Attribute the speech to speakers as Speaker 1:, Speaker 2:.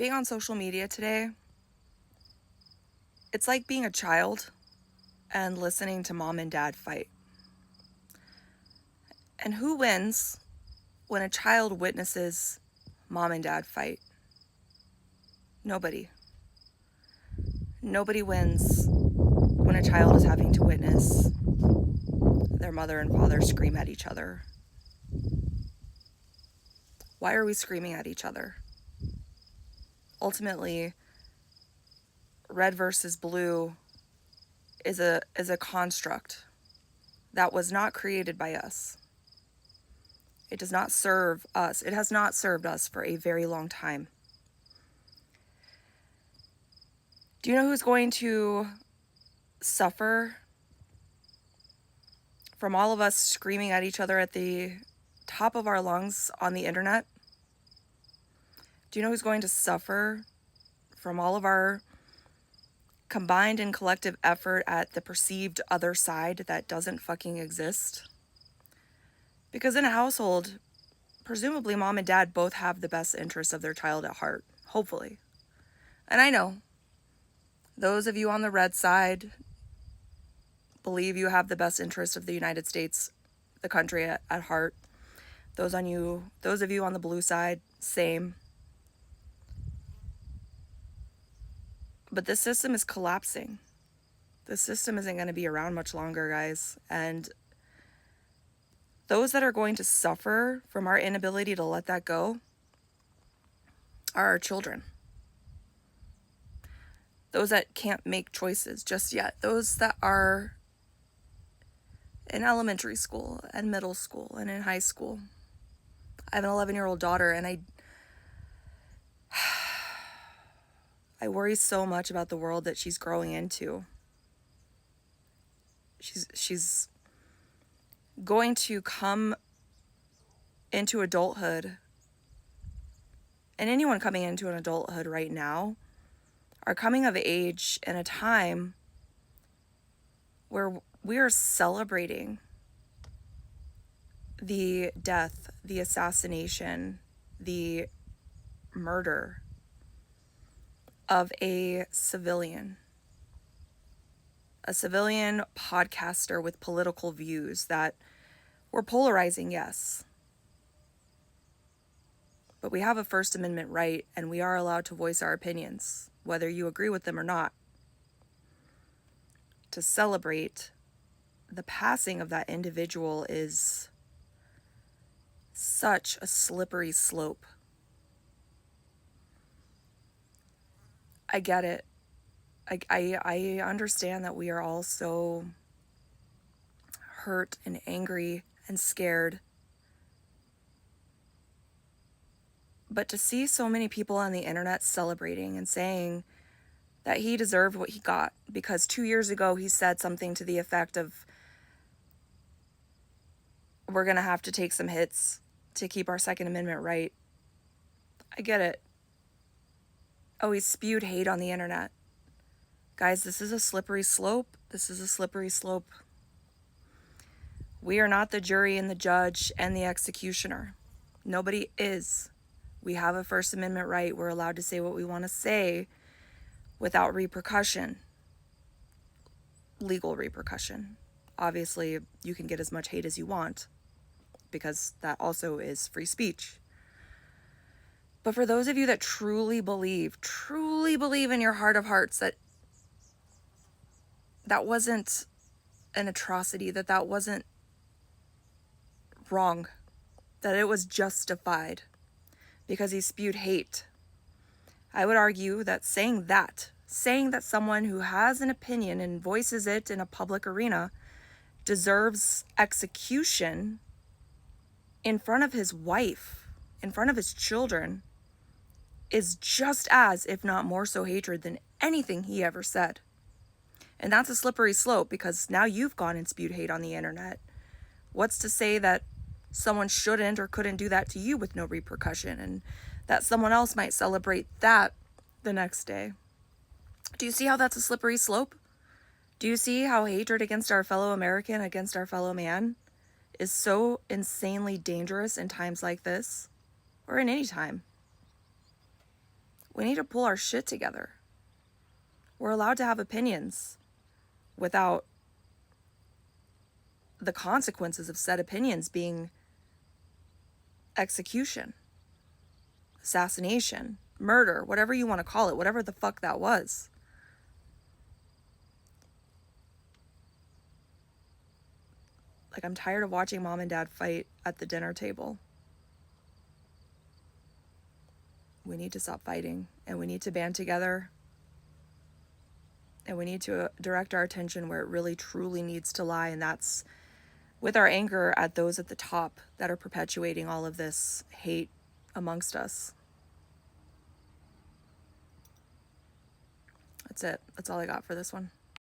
Speaker 1: being on social media today, it's like being a child and listening to mom and dad fight. And who wins when a child witnesses mom and dad fight? Nobody. Nobody wins when a child is having to witness their mother and father scream at each other. Why are we screaming at each other? Ultimately, red versus blue is a construct that was not created by us. It does not serve us. It has not served us for a very long time. Do you know who's going to suffer from all of us screaming at each other at the top of our lungs on the internet? Do you know who's going to suffer from all of our combined and collective effort at the perceived other side that doesn't fucking exist? Because in a household, presumably mom and dad both have the best interests of their child at heart, hopefully. And I know those of you on the red side believe you have the best interest of the United States, the country at heart. Those of you on the blue side, same. But this system is collapsing. This system isn't going to be around much longer, guys. And those that are going to suffer from our inability to let that go are our children. Those that can't make choices just yet. Those that are in elementary school and middle school and in high school. I have an 11-year-old daughter, and I worry so much about the world that she's growing into. She's going to come into adulthood, and anyone coming into an adulthood right now are coming of age in a time where we are celebrating the death, the assassination, the murder of a civilian podcaster with political views that were polarizing, yes. But we have a First Amendment right, and we are allowed to voice our opinions, whether you agree with them or not. To celebrate the passing of that individual is such a slippery slope. I get it. I understand that we are all so hurt and angry and scared. But to see so many people on the internet celebrating and saying that he deserved what he got because 2 years ago he said something to the effect of, we're going to have to take some hits to keep our Second Amendment right. I get it. Oh, he spewed hate on the internet. Guys, this is a slippery slope. This is a slippery slope. We are not the jury and the judge and the executioner. Nobody is. We have a First Amendment right. We're allowed to say what we want to say without repercussion. Legal repercussion. Obviously, you can get as much hate as you want because that also is free speech. But for those of you that truly believe in your heart of hearts that wasn't an atrocity, that wasn't wrong, that it was justified because he spewed hate, I would argue that saying that someone who has an opinion and voices it in a public arena deserves execution in front of his wife, in front of his children, is just as, if not more so, hatred than anything he ever said. And that's a slippery slope because now you've gone and spewed hate on the internet. What's to say that someone shouldn't or couldn't do that to you with no repercussion, and that someone else might celebrate that the next day? Do you see how that's a slippery slope? Do you see how hatred against our fellow American, against our fellow man, is so insanely dangerous in times like this, or in any time? We need to pull our shit together. We're allowed to have opinions without the consequences of said opinions being execution, assassination, murder, whatever you want to call it, whatever the fuck that was. Like, I'm tired of watching mom and dad fight at the dinner table. We need to stop fighting, and we need to band together, and we need to direct our attention where it really truly needs to lie, and that's with our anger at those at the top that are perpetuating all of this hate amongst us. That's it. That's all I got for this one.